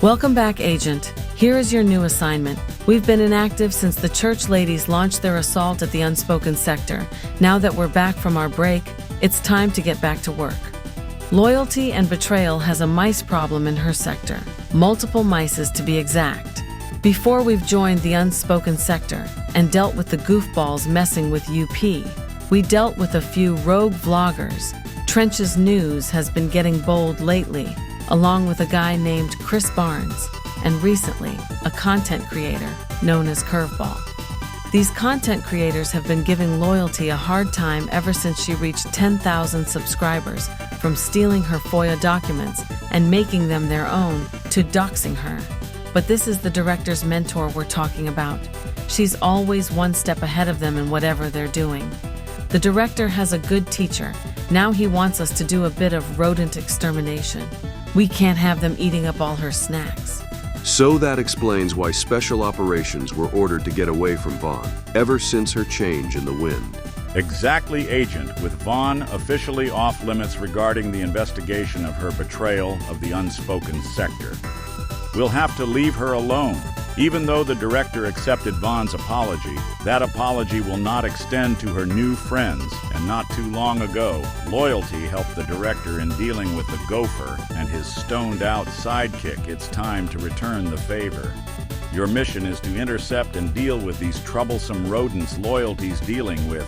Welcome back, Agent. Here is your new assignment. We've been inactive since the church ladies launched their assault at the unspoken sector. Now that we're back from our break, it's time to get back to work. Loyalty and Betrayal has a mice problem in her sector. Multiple mices to be exact. Before we've joined the unspoken sector and dealt with the goofballs messing with UP, we dealt with a few rogue vloggers. Trench's news has been getting bold lately, along with a guy named Chris Barnes, and recently, a content creator known as Curveball. These content creators have been giving Loyalty a hard time ever since she reached 10,000 subscribers, from stealing her FOIA documents and making them their own to doxing her. But this is the director's mentor we're talking about. She's always one step ahead of them in whatever they're doing. The director has a good teacher. Now he wants us to do a bit of rodent extermination. We can't have them eating up all her snacks. So that explains why special operations were ordered to get away from Vaughn, ever since her change in the wind. Exactly, Agent, with Vaughn officially off limits regarding the investigation of her betrayal of the unspoken sector. We'll have to leave her alone. Even though the director accepted Vaughn's apology, that apology will not extend to her new friends, and not too long ago, Loyalty helped the director in dealing with the gopher and his stoned-out sidekick. It's time to return the favor. Your mission is to intercept and deal with these troublesome rodents Loyalty's dealing with.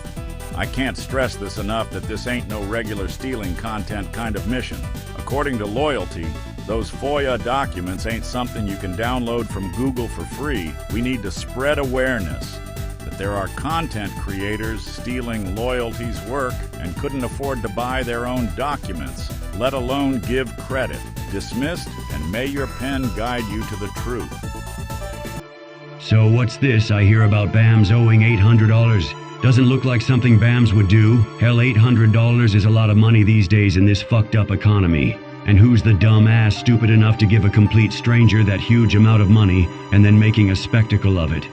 I can't stress this enough that this ain't no regular stealing content kind of mission. According to Loyalty, those FOIA documents ain't something you can download from Google for free. We need to spread awareness that there are content creators stealing Loyalty's work and couldn't afford to buy their own documents, let alone give credit. Dismissed, and may your pen guide you to the truth. So what's this I hear about BAMS owing $800? Doesn't look like something BAMS would do. Hell, $800 is a lot of money these days in this fucked up economy. And who's the dumb ass stupid enough to give a complete stranger that huge amount of money and then making a spectacle of it?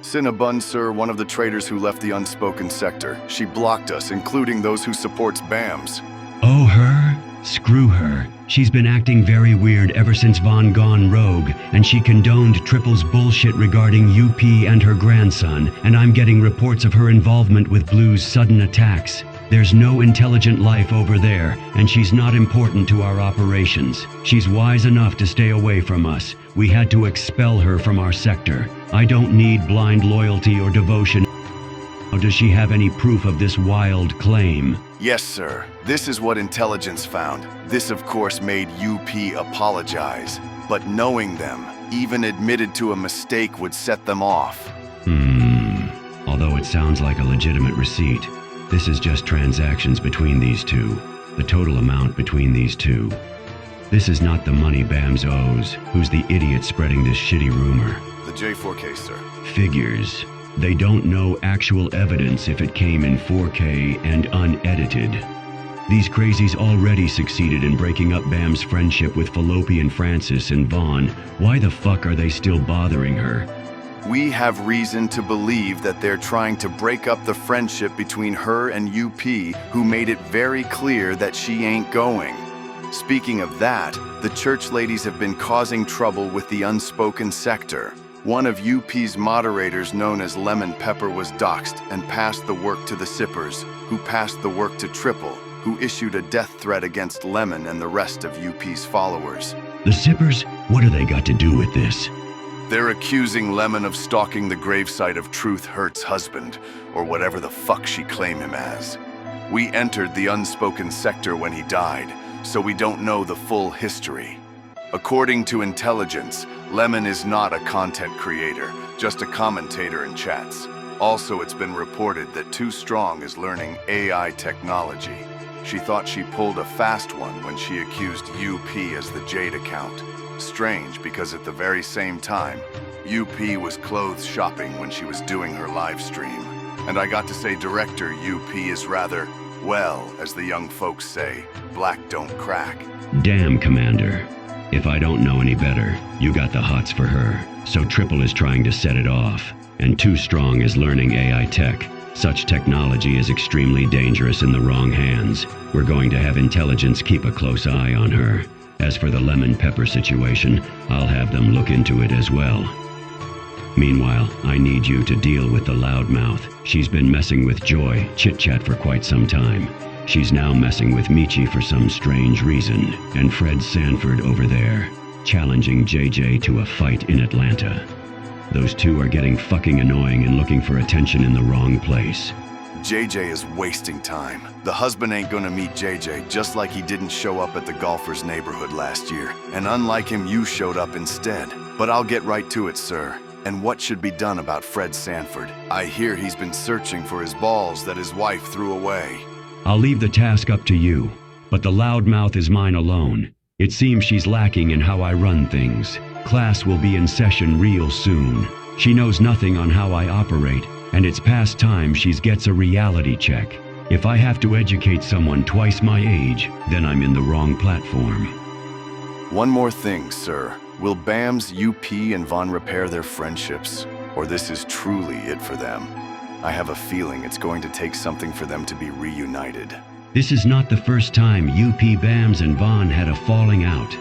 Cinnabon, sir, one of the traitors who left the unspoken sector. She blocked us, including those who supports BAMS. Oh, her? Screw her. She's been acting very weird ever since Vaughn gone rogue, and she condoned Triple's bullshit regarding UP and her grandson, and I'm getting reports of her involvement with Blue's sudden attacks. There's no intelligent life over there, and she's not important to our operations. She's wise enough to stay away from us. We had to expel her from our sector. I don't need blind loyalty or devotion. Or does she have any proof of this wild claim? Yes, sir. This is what intelligence found. This, of course, made UP apologize. But knowing them, even admitted to a mistake would set them off. Although it sounds like a legitimate receipt, this is just transactions between these two. The total amount between these two. This is not the money BAMS owes. Who's the idiot spreading this shitty rumor? The J4 case, sir. Figures. They don't know actual evidence if it came in 4K and unedited. These crazies already succeeded in breaking up BAM's friendship with Fallopian Francis and Vaughn. Why the fuck are they still bothering her? We have reason to believe that they're trying to break up the friendship between her and UP, who made it very clear that she ain't going. Speaking of that, the church ladies have been causing trouble with the unspoken sector. One of UP's moderators, known as Lemon Pepper, was doxxed and passed the work to the Sippers, who passed the work to Triple, who issued a death threat against Lemon and the rest of UP's followers. The Sippers? What do they got to do with this? They're accusing Lemon of stalking the gravesite of Truth Hurt's husband, or whatever the fuck she claimed him as. We entered the unspoken sector when he died, so we don't know the full history. According to intelligence, Lemon is not a content creator, just a commentator in chats. Also, it's been reported that Too Strong is learning AI technology. She thought she pulled a fast one when she accused UP as the Jade account. Strange, because at the very same time, UP was clothes shopping when she was doing her live stream. And I got to say director UP is rather, well, as the young folks say, black don't crack. Damn, Commander. If I don't know any better, you got the hots for her. So Triple is trying to set it off, and Too Strong is learning AI tech. Such technology is extremely dangerous in the wrong hands. We're going to have intelligence keep a close eye on her. As for the lemon pepper situation, I'll have them look into it as well. Meanwhile, I need you to deal with the loudmouth. She's been messing with Joy, chit-chat for quite some time. She's now messing with Michi for some strange reason, and Fred Sanford over there, challenging JJ to a fight in Atlanta. Those two are getting fucking annoying and looking for attention in the wrong place. JJ is wasting time. The husband ain't gonna meet JJ, just like he didn't show up at the golfer's neighborhood last year. And unlike him, you showed up instead. But I'll get right to it, sir. And what should be done about Fred Sanford? I hear he's been searching for his balls that his wife threw away. I'll leave the task up to you, but the loudmouth is mine alone. It seems she's lacking in how I run things. Class will be in session real soon. She knows nothing on how I operate, and it's past time she gets a reality check. If I have to educate someone twice my age, then I'm in the wrong platform. One more thing, sir. Will Bams, UP, and Vaughn repair their friendships? Or this is truly it for them? I have a feeling it's going to take something for them to be reunited. This is not the first time UP Bams and Vaughn had a falling out.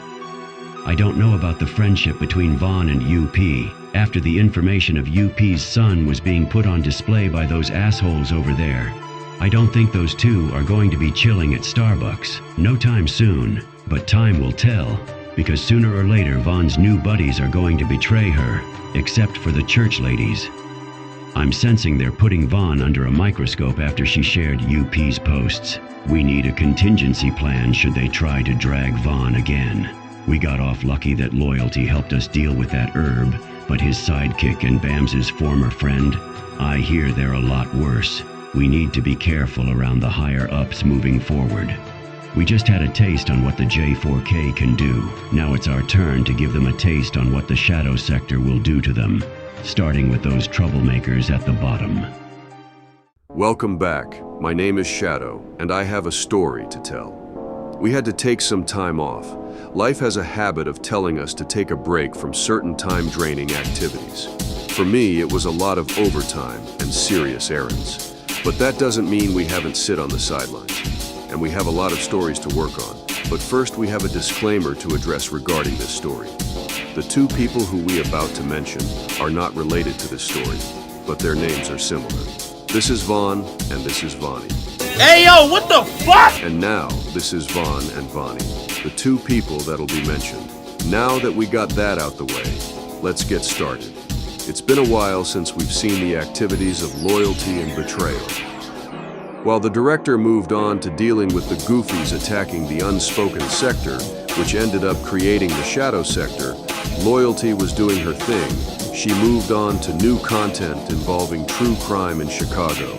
I don't know about the friendship between Vaughn and UP. After the information of UP's son was being put on display by those assholes over there, I don't think those two are going to be chilling at Starbucks. No time soon, but time will tell, because sooner or later Vaughn's new buddies are going to betray her, except for the church ladies. I'm sensing they're putting Vaughn under a microscope after she shared UP's posts. We need a contingency plan should they try to drag Vaughn again. We got off lucky that Loyalty helped us deal with that herb, but his sidekick and Bams's former friend, I hear they're a lot worse. We need to be careful around the higher-ups moving forward. We just had a taste on what the J4K can do. Now it's our turn to give them a taste on what the Shadow Sector will do to them, starting with those troublemakers at the bottom. Welcome back. My name is Shadow, and I have a story to tell. We had to take some time off. Life has a habit of telling us to take a break from certain time-draining activities. For me, it was a lot of overtime and serious errands. But that doesn't mean we haven't sit on the sidelines. And we have a lot of stories to work on. But first, we have a disclaimer to address regarding this story. The two people who we about to mention are not related to this story, but their names are similar. This is Vaughn, and this is Vonnie. Hey yo, what the fuck? And now, this is Vaughn and Vonnie, the two people that'll be mentioned. Now that we got that out the way, let's get started. It's been a while since we've seen the activities of Loyalty and betrayal. While the director moved on to dealing with the goofies attacking the Unspoken Sector, which ended up creating the Shadow Sector, Loyalty was doing her thing. She moved on to new content involving true crime in Chicago.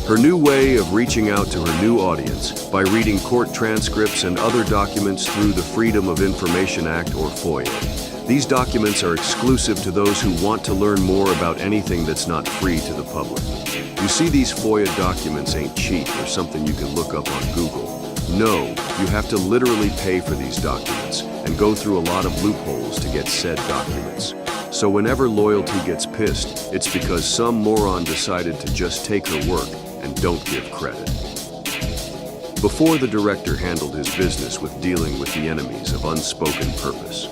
Her new way of reaching out to her new audience by reading court transcripts and other documents through the Freedom of Information Act, or FOIA. These documents are exclusive to those who want to learn more about anything that's not free to the public. You see, these FOIA documents ain't cheap or something you can look up on Google. No, you have to literally pay for these documents and go through a lot of loopholes to get said documents. So whenever Loyalty gets pissed, it's because some moron decided to just take her work and don't give credit. Before the director handled his business with dealing with the enemies of Unspoken Purpose,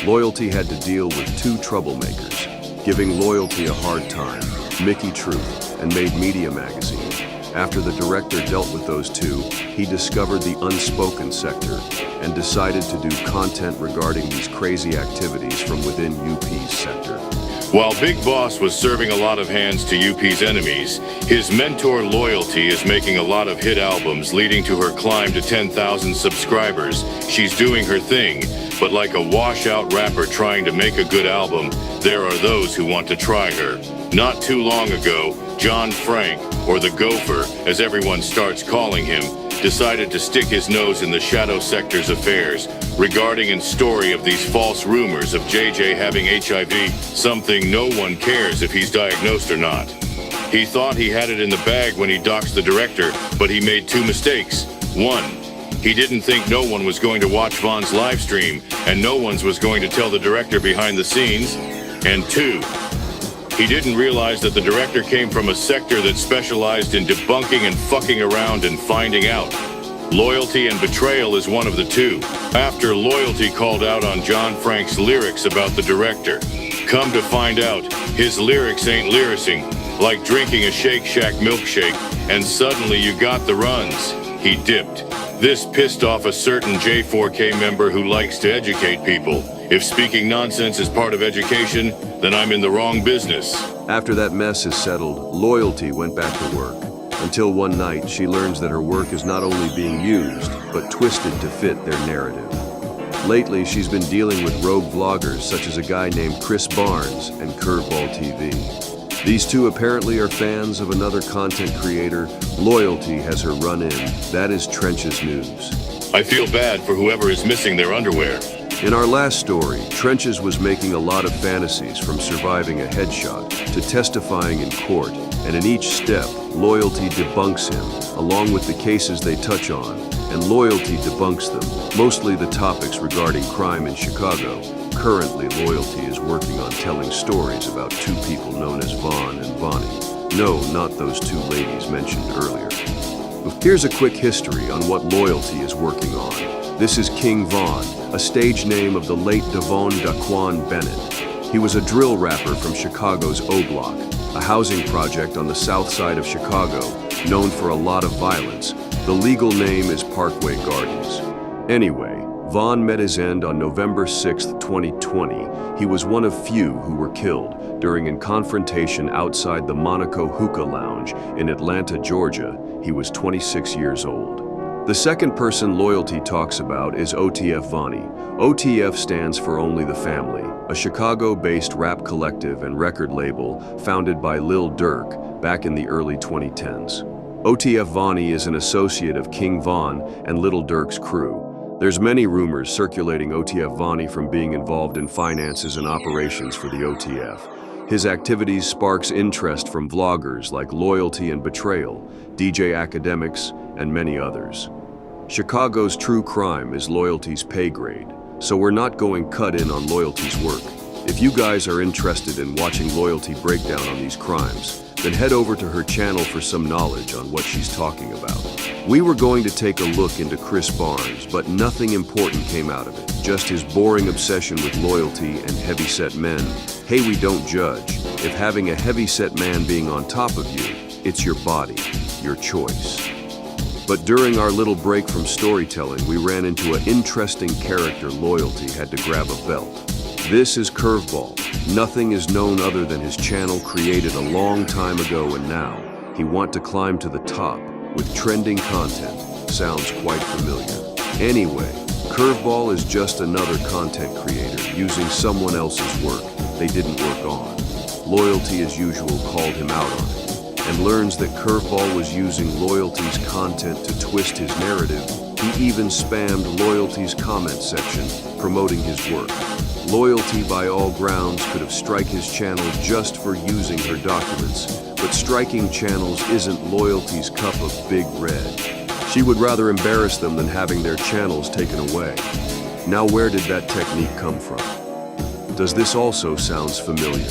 Loyalty had to deal with two troublemakers, giving Loyalty a hard time, Mickey Truth and Made Media Magazine. After the director dealt with those two, he discovered the Unspoken Sector and decided to do content regarding these crazy activities from within UP's sector. While Big Boss was serving a lot of hands to UP's enemies, his mentor Loyalty is making a lot of hit albums leading to her climb to 10,000 subscribers. She's doing her thing, but like a washout rapper trying to make a good album, there are those who want to try her. Not too long ago, John Frank, or the Gopher, as everyone starts calling him, decided to stick his nose in the Shadow Sector's affairs regarding a story of these false rumors of JJ having HIV, something no one cares if he's diagnosed or not. He thought he had it in the bag when he doxed the director, but he made two mistakes. One, he didn't think no one was going to watch Vaughn's live stream, and no one was going to tell the director behind the scenes. And two, he didn't realize that the director came from a sector that specialized in debunking and fucking around and finding out. Loyalty and betrayal is one of the two. After Loyalty called out on John Frank's lyrics about the director. Come to find out, his lyrics ain't lyricing, like drinking a Shake Shack milkshake, and suddenly you got the runs. He dipped. This pissed off a certain J4K member who likes to educate people. If speaking nonsense is part of education, then I'm in the wrong business. After that mess is settled, Loyalty went back to work. Until one night, she learns that her work is not only being used, but twisted to fit their narrative. Lately, she's been dealing with rogue vloggers such as a guy named Chris Barnes and Curveball TV. These two apparently are fans of another content creator. Loyalty has her run in. That is Trench's news. I feel bad for whoever is missing their underwear. In our last story, Trenches was making a lot of fantasies from surviving a headshot to testifying in court, and in each step, Loyalty debunks him, along with the cases they touch on, and Loyalty debunks them, mostly the topics regarding crime in Chicago. Currently, Loyalty is working on telling stories about two people known as Vaughn and Bonnie. No, not those two ladies mentioned earlier. Here's a quick history on what Loyalty is working on. This is King Vaughn, a stage name of the late Devon Daquan Bennett. He was a drill rapper from Chicago's O Block, a housing project on the south side of Chicago, known for a lot of violence. The legal name is Parkway Gardens. Anyway, Vaughn met his end on November 6, 2020. He was one of few who were killed during a confrontation outside the Monaco Hookah Lounge in Atlanta, Georgia. He was 26 years old. The second person Loyalty talks about is OTF Vonnie. OTF stands for Only the Family, a Chicago-based rap collective and record label founded by Lil Durk back in the early 2010s. OTF Vonnie is an associate of King Von and Lil Durk's crew. There's many rumors circulating OTF Vonnie from being involved in finances and operations for the OTF. His activities sparks interest from vloggers like Loyalty and Betrayal, DJ Academics, and many others. Chicago's true crime is Loyalty's pay grade, so we're not going cut in on Loyalty's work. If you guys are interested in watching Loyalty break down on these crimes, then head over to her channel for some knowledge on what she's talking about. We were going to take a look into Chris Barnes, but nothing important came out of it, just his boring obsession with loyalty and heavy-set men. Hey, we don't judge. If having a heavy-set man being on top of you, it's your body, your choice. But during our little break from storytelling, we ran into an interesting character Loyalty had to grab a belt. This is Curveball. Nothing is known other than his channel created a long time ago, and now he wants to climb to the top with trending content. Sounds quite familiar. Anyway, Curveball is just another content creator using someone else's work they didn't work on. Loyalty, as usual, called him out on it, and learns that Curveball was using Loyalty's content to twist his narrative. He even spammed Loyalty's comment section, promoting his work. Loyalty, by all grounds, could have strike his channel just for using her documents, but striking channels isn't Loyalty's cup of big red. She would rather embarrass them than having their channels taken away. Now, where did that technique come from? Does this also sound familiar?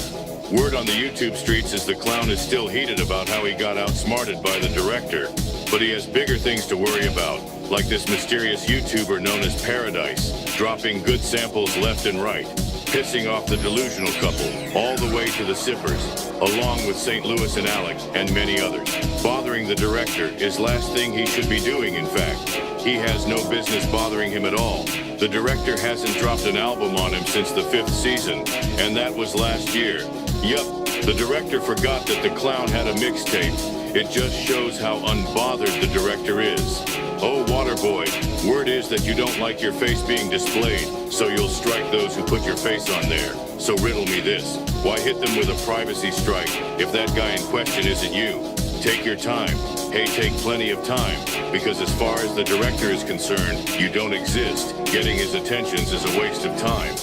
Word on the YouTube streets is the clown is still heated about how he got outsmarted by the director, but he has bigger things to worry about, like this mysterious YouTuber known as Paradise, dropping good samples left and right, pissing off the delusional couple, all the way to the Sippers, along with St. Louis and Alec, and many others. Bothering the director is last thing he should be doing, in fact. He has no business bothering him at all. The director hasn't dropped an album on him since the 5th season, and that was last year. Yup, the director forgot that the clown had a mixtape. It just shows how unbothered the director is. Oh, Waterboy, word is that you don't like your face being displayed, so you'll strike those who put your face on there. So riddle me this, why hit them with a privacy strike if that guy in question isn't you? Take your time. Hey, take plenty of time, because as far as the director is concerned, you don't exist. Getting his attentions is a waste of time.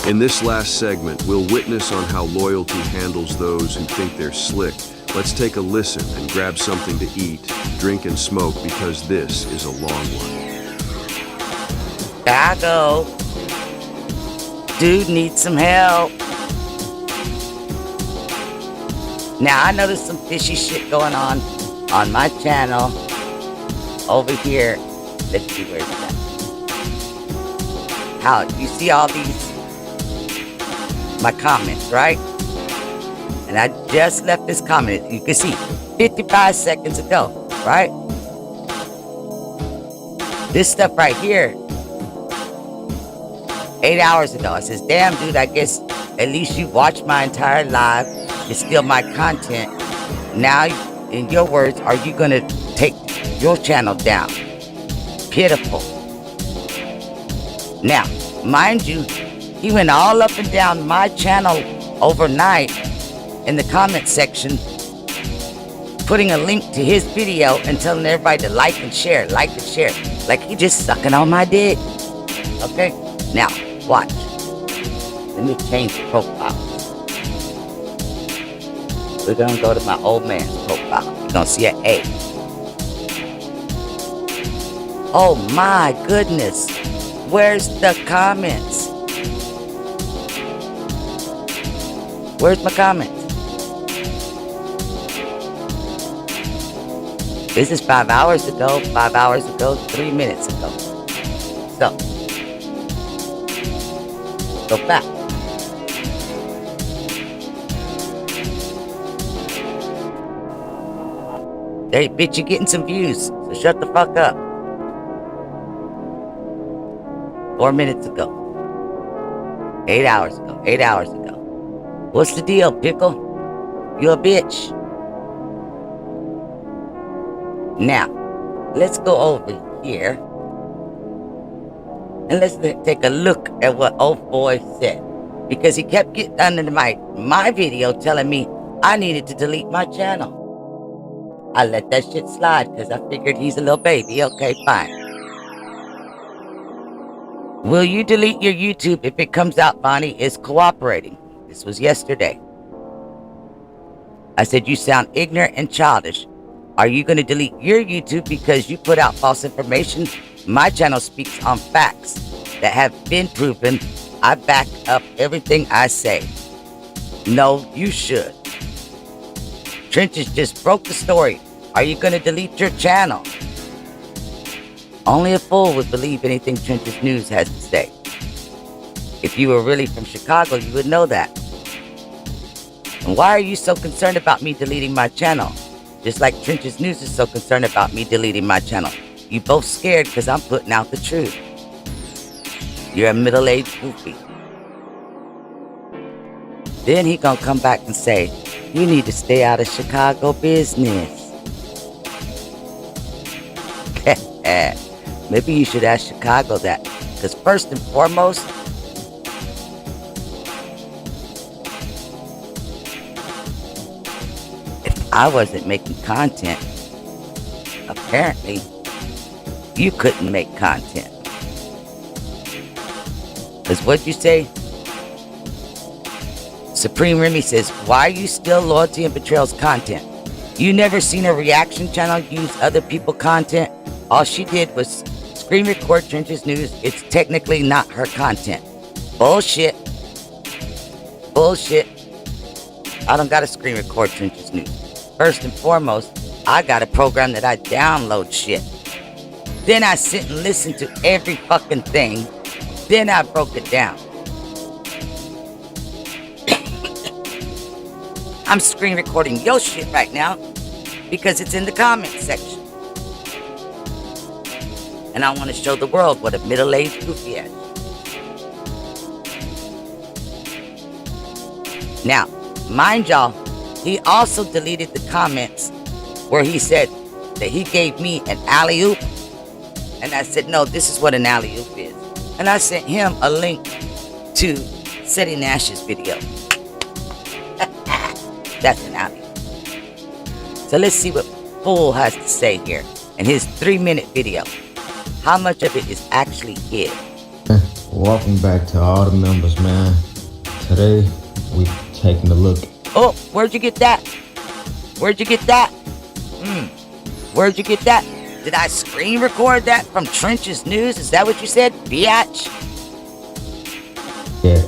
In this last segment, we'll witness on how Loyalty handles those who think they're slick. Let's take a listen and grab something to eat, drink, and smoke, because this is a long one. I go. Dude needs some help. Now, I know there's some fishy shit going on my channel over here. Let's see where it's at. How you see all these, my comments, right? And I just left this comment. You can see 55 seconds ago, right? This stuff right here, 8 hours ago. I says, damn, dude, I guess at least you watched my entire live. You steal my content. Now, in your words, are you going to take your channel down? Pitiful. Now, mind you, he went all up and down my channel overnight in the comment section, putting a link to his video and telling everybody to like and share, like he just sucking on my dick. Okay? Now, watch. Let me change the profile. We're gonna go to my old man's profile. You're gonna see an A. Oh my goodness. Where's the comments? Where's my comments? This is 5 hours ago, 5 hours ago, 3 minutes ago. So, go back. Hey, bitch, you're getting some views, so shut the fuck up. 4 minutes ago. 8 hours ago, 8 hours ago. What's the deal, pickle? You a bitch. Now, let's go over here and let's take a look at what old boy said, because he kept getting under my video telling me I needed to delete my channel. I let that shit slide because I figured he's a little baby. Okay, fine. Will you delete your YouTube if it comes out Bonnie is cooperating? This was yesterday. I said, you sound ignorant and childish. Are you going to delete your YouTube because you put out false information? My channel speaks on facts that have been proven. I back up everything I say. No, you should. Trenches just broke the story. Are you going to delete your channel? Only a fool would believe anything Trenches News has to say. If you were really from Chicago, you would know that. And why are you so concerned about me deleting my channel? Just like Trenches News is so concerned about me deleting my channel. You both scared because I'm putting out the truth. You're a middle-aged goofy. Then he gonna come back and say, you need to stay out of Chicago business. Maybe you should ask Chicago that. Because first and foremost, I wasn't making content. Apparently, you couldn't make content. Because what'd you say? Supreme Remy says, why are you still Loyalty and Betrayal's content? You never seen a reaction channel use other people's content? All she did was screen record Trenches News. It's technically not her content. Bullshit. Bullshit. I don't gotta screen record Trenches News. First and foremost, I got a program that I download shit. Then I sit and listen to every fucking thing. Then I broke it down. I'm screen recording your shit right now because it's in the comment section. And I want to show the world what a middle-aged goofy is. Now, mind y'all, he also deleted the comments where he said that he gave me an alley-oop. And I said, no, this is what an alley-oop is. And I sent him a link to Seti Nash's video. That's an alley-oop. So let's see what Fool has to say here in his 3-minute video. How much of it is actually his? Welcome back to all the members, man. Today, we taking a look. Oh, where'd you get that? Where'd you get that? Where'd you get that? Did I screen record that from Trenches News? Is that what you said, biatch? Yeah.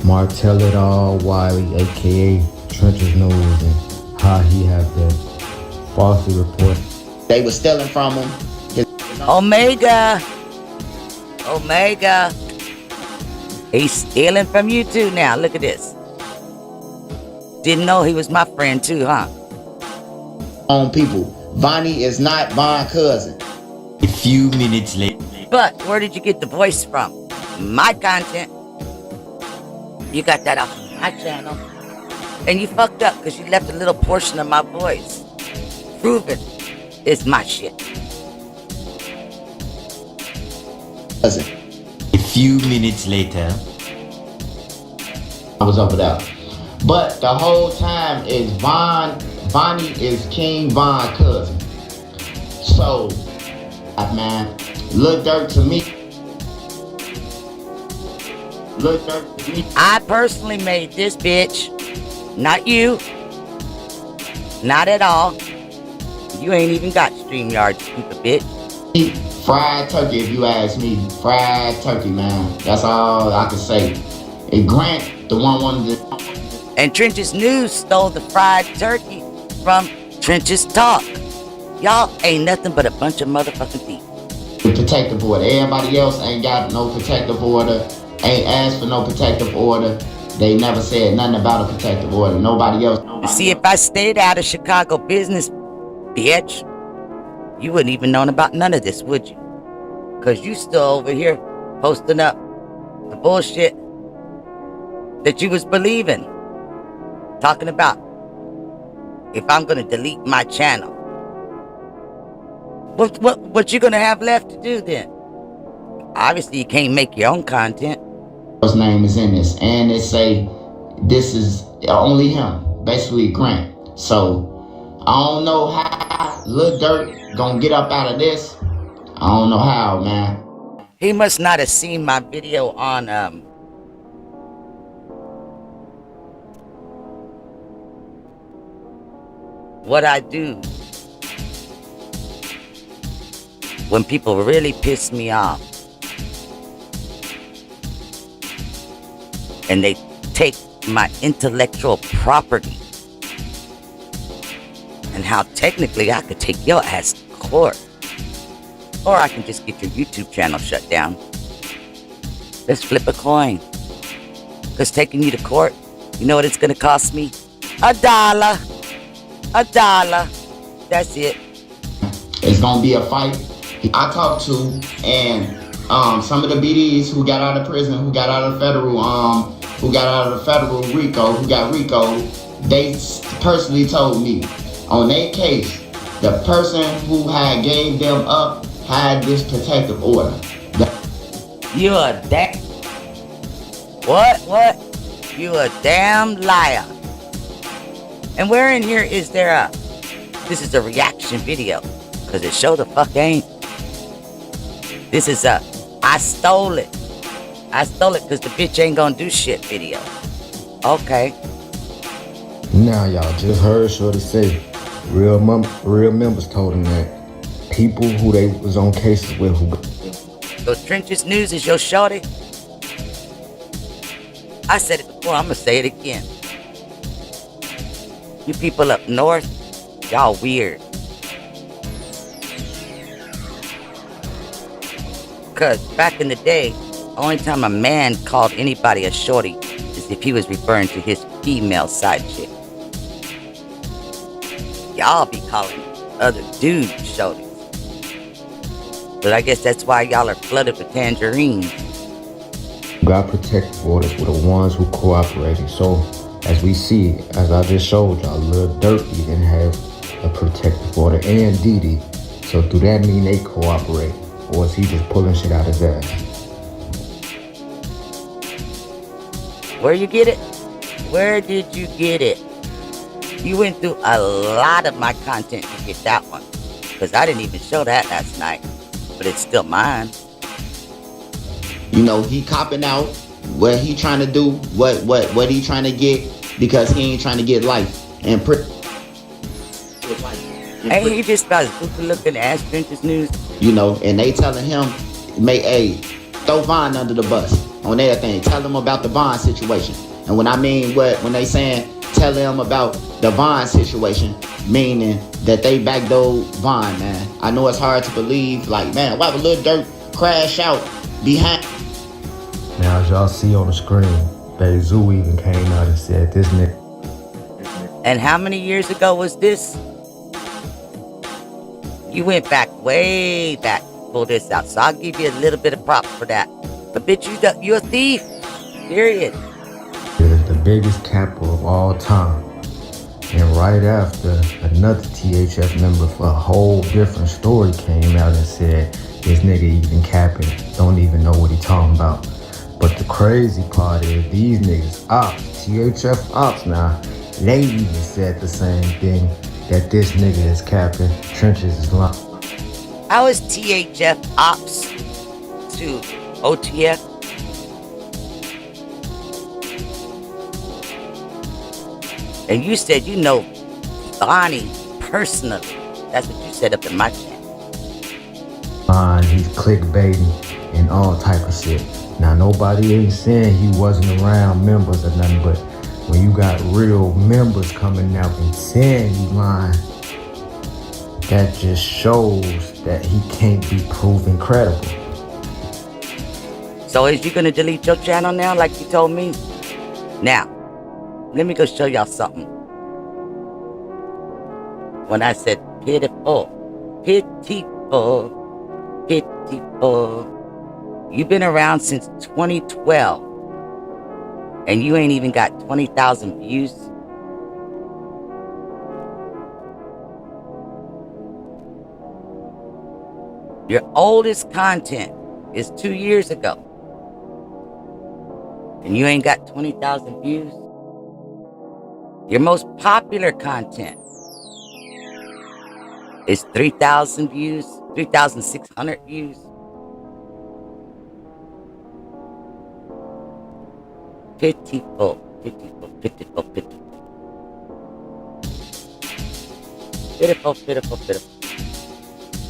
Martell it all, Wiley, a.k.a. Trenches News, and how he had been falsely reported. They were stealing from him. Omega. He's stealing from you too now. Look at this. Didn't know he was my friend too, huh? On people. Vonnie is not Von's cousin. A few minutes later. But where did you get the voice from? My content. You got that off my channel. And you fucked up because you left a little portion of my voice. Proven it's my shit. Cousin. A few minutes later. I was over there. But the whole time is Vonnie is King Von's cousin. So, man, Lil Durk to me. I personally made this bitch. Not you. Not at all. You ain't even got StreamYard, stupid bitch. Fried turkey, if you ask me. Fried turkey, man. That's all I can say. And Grant, the one wanted to... And Trench's News stole the fried turkey from Trench's Talk. Y'all ain't nothing but a bunch of motherfucking thieves. Protective order. Everybody else ain't got no protective order. Ain't asked for no protective order. They never said nothing about a protective order. Nobody else. See, if I stayed out of Chicago business, bitch, you wouldn't even known about none of this, would you? Because you still over here posting up the bullshit that you was believing. Talking about if I'm going to delete my channel. What you going to have left to do then? Obviously, you can't make your own content. His name is in this, and it say this is only him, basically Grant. So I don't know how Lil Durk gonna get up out of this. I don't know how, man. He must not have seen my video on what I do when people really piss me off. And they take my intellectual property. And how technically I could take your ass to court. Or I can just get your YouTube channel shut down. Let's flip a coin. Because taking you to court, you know what it's going to cost me? $1. $1. That's it. It's going to be a fight. I talked to, and some of the BDs who got out of prison, who got out of federal RICO, who got RICO, they personally told me on their case, the person who had gave them up had this protective order. You a damn... What? You a damn liar. And where in here is there a... This is a reaction video, because it sure the fuck ain't. This is a... I stole it because the bitch ain't gonna do shit video. Okay. Now y'all just heard Shorty say real members told him that people who they was on cases with who... So Trench's News is your shorty? I said it before, I'm gonna say it again. You people up north, y'all weird. Cause back in the day, only time a man called anybody a shorty is if he was referring to his female side chick. Y'all be calling other dudes shorties. But I guess that's why y'all are flooded with tangerines. got protective orders were the ones who cooperated. So as we see, as I just showed y'all, Lil Durk even have a protective order, and Didi. So do that mean they cooperate, or is he just pulling shit out his ass? Where you get it? Where did you get it? You went through a lot of my content to get that one, because I didn't even show that last night, but it's still mine. You know, he copping out what he trying to do, what he trying to get, because he ain't trying to get life. And Ain't he just about as goofy looking as Trench's News? You know, and they telling him, throw Von under the bus on everything. Tell them about the Von situation. And when I mean when they saying tell them about the Vaughn situation, meaning that they backdoored Vaughn, man. I know it's hard to believe, like, man, why would Lil Durk crash out behind? Now, as y'all see on the screen, Bezu even came out and said this nigga. And how many years ago was this? You went back, way back, to pull this out. So I'll give you a little bit of props for that. But bitch, you're a thief. Period. It is the biggest capper of all time. And right after, another THF member for a whole different story came out and said, this nigga even capping, don't even know what he talking about. But the crazy part is, these niggas ops, THF ops now, they even said the same thing, that this nigga is capping, Trenches is lying. How is THF ops to OTF? And you said you know Bonnie personally. That's what you said up in my chat. He's clickbaiting and all type of shit. Now, nobody ain't saying he wasn't around members or nothing, but when you got real members coming out and saying he's lying, that just shows that he can't be proven credible. So is you gonna delete your channel now like you told me? Now, let me go show y'all something. When I said pitiful, pitiful, pitiful, you've been around since 2012 and you ain't even got 20,000 views. Your oldest content is 2 years ago and you ain't got 20,000 views. Your most popular content is 3,000 views, 3,600 views. Pitiful, pitiful, pitiful, pitiful. Pitiful, pitiful, pitiful.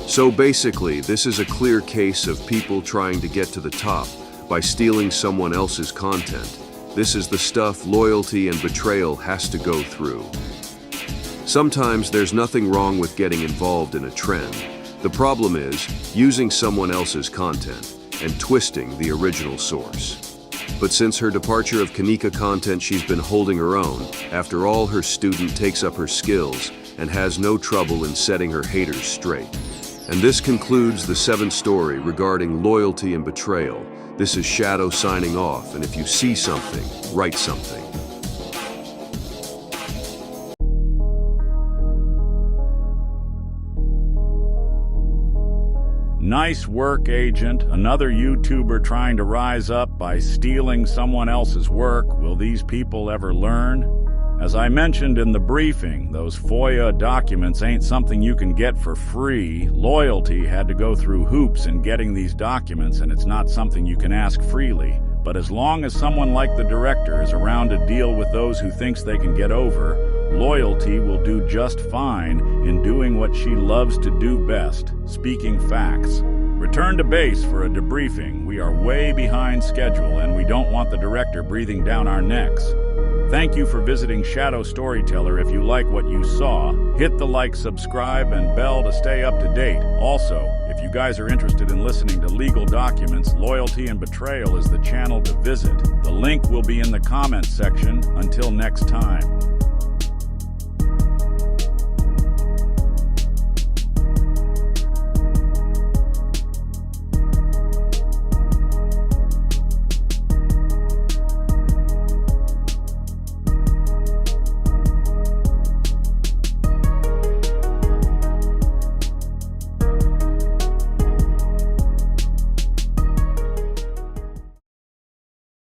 So basically, this is a clear case of people trying to get to the top by stealing someone else's content. This is the stuff loyalty and betrayal has to go through. Sometimes there's nothing wrong with getting involved in a trend. The problem is using someone else's content and twisting the original source. But since her departure of Kanika content, she's been holding her own. After all, her student takes up her skills and has no trouble in setting her haters straight. And this concludes the 7th story regarding loyalty and betrayal. This is Shadow signing off, and if you see something, write something. Nice work, Agent. Another YouTuber trying to rise up by stealing someone else's work. Will these people ever learn? As I mentioned in the briefing, those FOIA documents ain't something you can get for free. Loyalty had to go through hoops in getting these documents, and it's not something you can ask freely. But as long as someone like the director is around to deal with those who thinks they can get over, Loyalty will do just fine in doing what she loves to do best, speaking facts. Return to base for a debriefing. We are way behind schedule, and we don't want the director breathing down our necks. Thank you for visiting Shadow Storyteller. If you like what you saw, hit the like, subscribe, and bell to stay up to date. Also, if you guys are interested in listening to legal documents, Loyalty and Betrayal is the channel to visit. The link will be in the comments section. Until next time.